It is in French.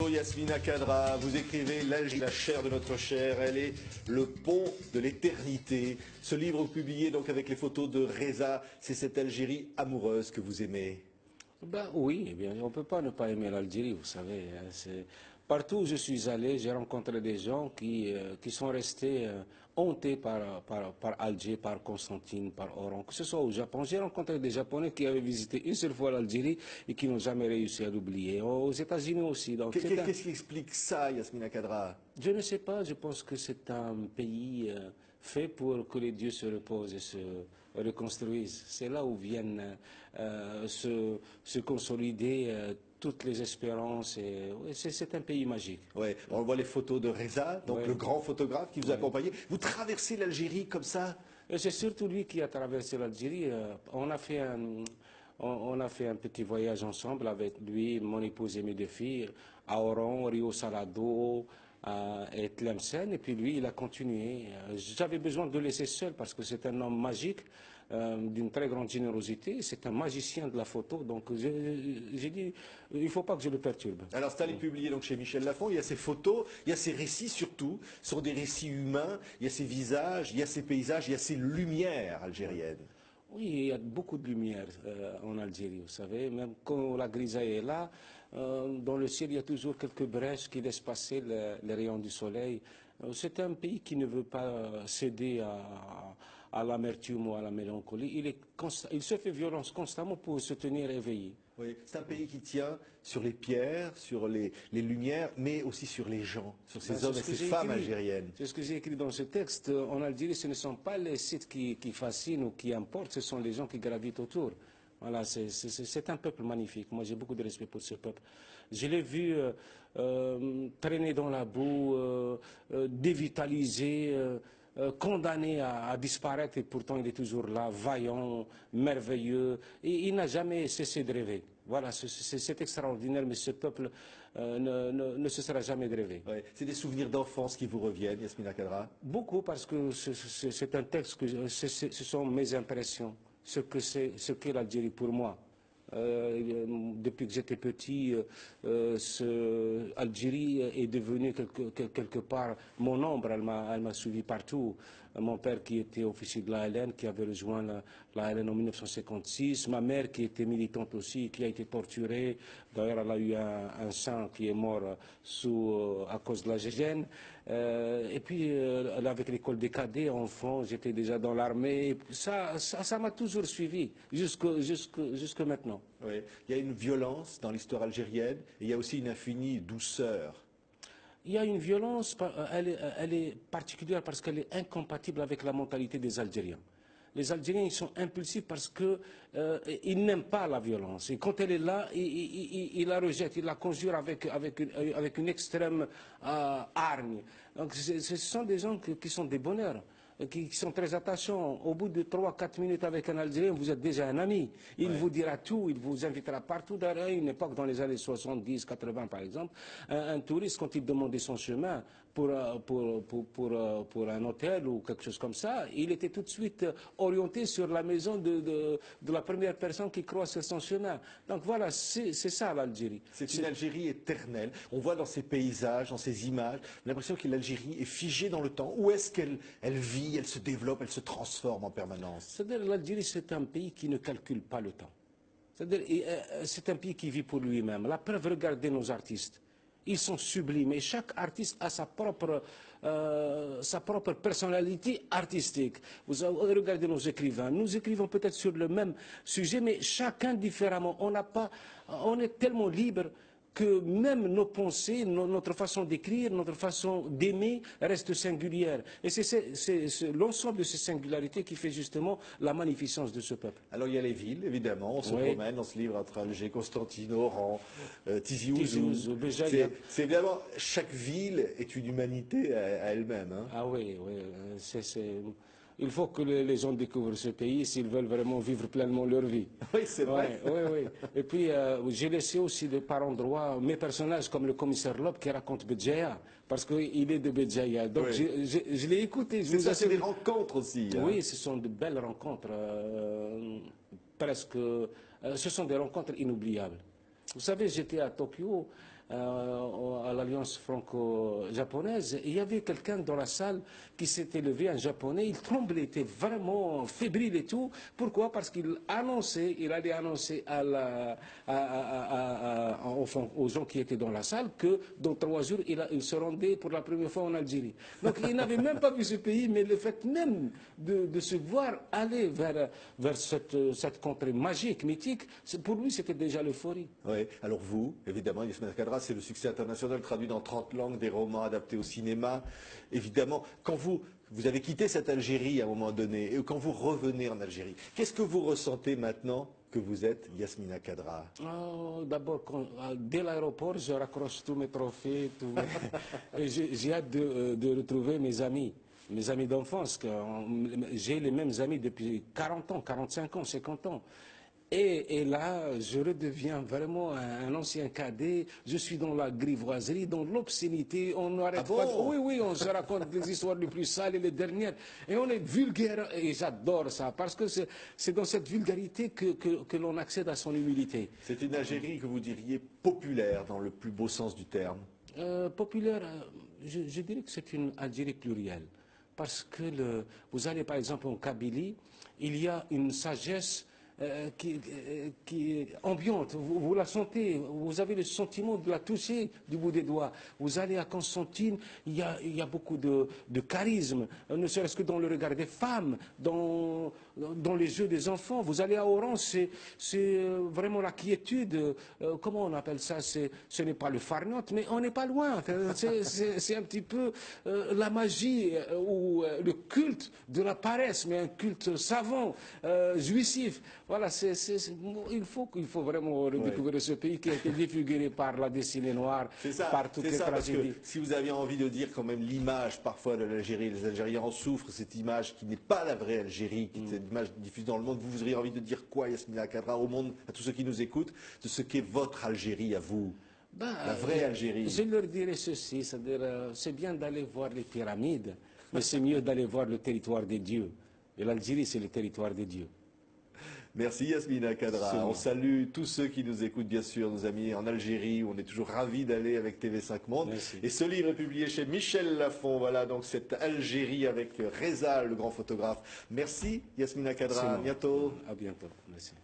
Yasmina Khadra, vous écrivez l'Algérie, la chair de notre chair, elle est le pont de l'éternité. Ce livre publié donc avec les photos de Reza, c'est cette Algérie amoureuse que vous aimez. Ben oui, eh bien, on ne peut pas ne pas aimer l'Algérie, vous savez. Partout où je suis allé, j'ai rencontré des gens qui sont restés hantés par Alger, par Constantine, par Oran. Que ce soit au Japon, j'ai rencontré des Japonais qui avaient visité une seule fois l'Algérie et qui n'ont jamais réussi à l'oublier. Aux États-Unis aussi. Donc, Qu'est-ce qui explique ça, Yasmina Khadra? je ne sais pas, je pense que c'est un pays fait pour que les dieux se reposent et se reconstruisent. C'est là où viennent se consolider toutes les espérances. Ouais, c'est un pays magique. Ouais, on voit les photos de Reza, donc Ouais. le grand photographe qui vous Ouais. accompagnait. Vous traversez l'Algérie comme ça? Et c'est surtout lui qui a traversé l'Algérie. On a fait un petit voyage ensemble avec lui, mon épouse et mes deux filles, à Oran, Rio Salado et Tlemcen. Et puis lui, il a continué. J'avais besoin de le laisser seul parce que c'est un homme magique, d'une très grande générosité. C'est un magicien de la photo. Donc j'ai dit, il ne faut pas que je le perturbe. Alors, c'est allé publié donc chez Michel Lafon, il y a ces photos, il y a ces récits surtout, ce sont des récits humains, il y a ces visages, il y a ces paysages, il y a ces lumières algériennes. Oui, il y a beaucoup de lumière en Algérie, vous savez. Même quand la grisaille est là, dans le ciel, il y a toujours quelques brèches qui laissent passer les rayons du soleil. C'est un pays qui ne veut pas céder à l'amertume ou à la mélancolie. Il se fait violence constamment pour se tenir éveillé. Oui, c'est un pays qui tient sur les pierres, sur les lumières, mais aussi sur les gens, sur ces Ben, hommes c'est et ce que ces j'ai femmes écrit. algériennes. C'est ce que j'ai écrit dans ce texte. En Algérie, ce ne sont pas les sites qui fascinent ou qui importent, ce sont les gens qui gravitent autour. Voilà, c'est un peuple magnifique. Moi, j'ai beaucoup de respect pour ce peuple. Je l'ai vu traîner dans la boue, dévitalisé, condamné à disparaître, et pourtant il est toujours là, vaillant, merveilleux, et il n'a jamais cessé de rêver. Voilà, c'est extraordinaire, mais ce peuple ne se sera jamais de rêver. Ouais. C'est des souvenirs d'enfance qui vous reviennent, Yasmina Khadra? Beaucoup, parce que c'est un texte ce sont mes impressions, ce qu'est l'Algérie pour moi. Depuis que j'étais petit, Algérie est devenue quelque part mon ombre. Elle m'a suivi partout. Mon père qui était officier de l'ALN, qui avait rejoint l'ALN en 1956. Ma mère qui était militante aussi, qui a été torturée. D'ailleurs, elle a eu un sang qui est mort à cause de la gégène. Et puis, avec l'école des cadets, enfant, j'étais déjà dans l'armée. Ça m'a toujours suivi, jusque maintenant. Oui. Il y a une violence dans l'histoire algérienne, et il y a aussi une infinie douceur. Il y a une violence, elle est particulière parce qu'elle est incompatible avec la mentalité des Algériens. Les Algériens, ils sont impulsifs parce qu'ils n'aiment pas la violence. Et quand elle est là, ils la rejettent, ils la conjurent avec une extrême hargne. Donc ce sont des gens qui sont des bonheurs, qui sont très attachants. Au bout de 3-4 minutes avec un Algérien, vous êtes déjà un ami. Il vous dira tout, il vous invitera partout. À une époque, dans les années 70, 80 par exemple, un touriste, quand il demandait son chemin pour un hôtel ou quelque chose comme ça, il était tout de suite orienté sur la maison de la première personne qui croise sur son chemin. Donc voilà, c'est ça l'Algérie. C'est une Algérie éternelle. On voit dans ces paysages, dans ces images, l'impression que l'Algérie est figée dans le temps. Où est-ce qu'elle vit, elle se développe, elle se transforme en permanence? C'est-à-dire l'Algérie, c'est un pays qui ne calcule pas le temps. C'est-à-dire, c'est un pays qui vit pour lui-même. La preuve, regardez nos artistes. Ils sont sublimes et chaque artiste a sa propre personnalité artistique. Vous regardez nos écrivains. Nous écrivons peut-être sur le même sujet, mais chacun différemment. On est tellement libre que même nos pensées, notre façon d'écrire, notre façon d'aimer reste singulière. Et c'est l'ensemble de ces singularités qui fait justement la magnificence de ce peuple. Alors il y a les villes, évidemment, on se promène dans ce livre entre Alger, Constantine, Oran, Tizi Ouzou. Béjaïa. C'est évidemment, chaque ville est une humanité à elle-même. Hein. Ah oui, oui, il faut que les gens découvrent ce pays s'ils veulent vraiment vivre pleinement leur vie. Oui, c'est vrai. Oui, oui. Et puis, j'ai laissé aussi par endroits mes personnages comme le commissaire Lob qui raconte Béjaïa, parce qu'il est de Béjaïa. Donc, Oui. je l'ai écouté. C'est ça, c'est des rencontres aussi. Hein. Oui, ce sont de belles rencontres, ce sont des rencontres inoubliables. Vous savez, j'étais à Tokyo l'alliance franco-japonaise. Il y avait quelqu'un dans la salle qui s'était levé, un japonais, il tremblait, était vraiment fébrile et tout. Pourquoi? Parce qu'il allait annoncer aux gens qui étaient dans la salle que dans 3 jours, il se rendait pour la première fois en Algérie. Donc il n'avait même pas vu ce pays, mais le fait même de se voir aller vers cette contrée magique, mythique, pour lui c'était déjà l'euphorie. Oui. Alors vous, évidemment, Yasmina Khadra, c'est le succès international traduit dans 30 langues, des romans adaptés au cinéma. Évidemment, quand vous avez quitté cette Algérie à un moment donné, et quand vous revenez en Algérie, qu'est-ce que vous ressentez maintenant que vous êtes Yasmina Khadra? Oh, d'abord, dès l'aéroport, je raccroche tous mes trophées, et j'ai hâte de retrouver mes amis d'enfance. J'ai les mêmes amis depuis 40 ans, 45 ans, 50 ans. Et là, je redeviens vraiment un ancien cadet. Je suis dans la grivoiserie, dans l'obscénité. On n'arrête pas. Oui, oui, on se raconte des histoires les plus sales et les dernières. Et on est vulgaire. Et j'adore ça. Parce que c'est dans cette vulgarité que l'on accède à son humilité. C'est une Algérie que vous diriez populaire dans le plus beau sens du terme. Populaire, je dirais que c'est une Algérie plurielle. Parce que vous allez par exemple en Kabylie, il y a une sagesse qui est ambiante, vous la sentez, vous avez le sentiment de la toucher du bout des doigts. Vous allez à Constantine, il y a beaucoup de charisme, ne serait-ce que dans le regard des femmes, dans les yeux des enfants. Vous allez à Oran, c'est vraiment la quiétude, comment on appelle ça, ce n'est pas le farnote, mais on n'est pas loin. C'est un petit peu la magie ou le culte de la paresse, mais un culte savant, jouissif. Voilà, il faut vraiment redécouvrir ce pays qui a été défiguré par la dessinée noire, par toutes les tragédies. Parce que si vous aviez envie de dire quand même l'image parfois de l'Algérie, les Algériens en souffrent, cette image qui n'est pas la vraie Algérie, qui est une image diffusée dans le monde, vous auriez envie de dire quoi, Yasmina Khadra, au monde, à tous ceux qui nous écoutent, de ce qu'est votre Algérie à vous? La vraie Algérie. Je leur dirais ceci, c'est-à-dire, c'est bien d'aller voir les pyramides, mais c'est mieux d'aller voir le territoire des dieux. Et l'Algérie, c'est le territoire des dieux. Merci Yasmina Khadra. On salue tous ceux qui nous écoutent, bien sûr, nos amis en Algérie, où on est toujours ravis d'aller avec TV5 Monde. Merci. Et ce livre est publié chez Michel Lafon. Voilà, donc cette Algérie avec Reza, le grand photographe. Merci Yasmina Khadra. À bientôt. À bientôt. Merci.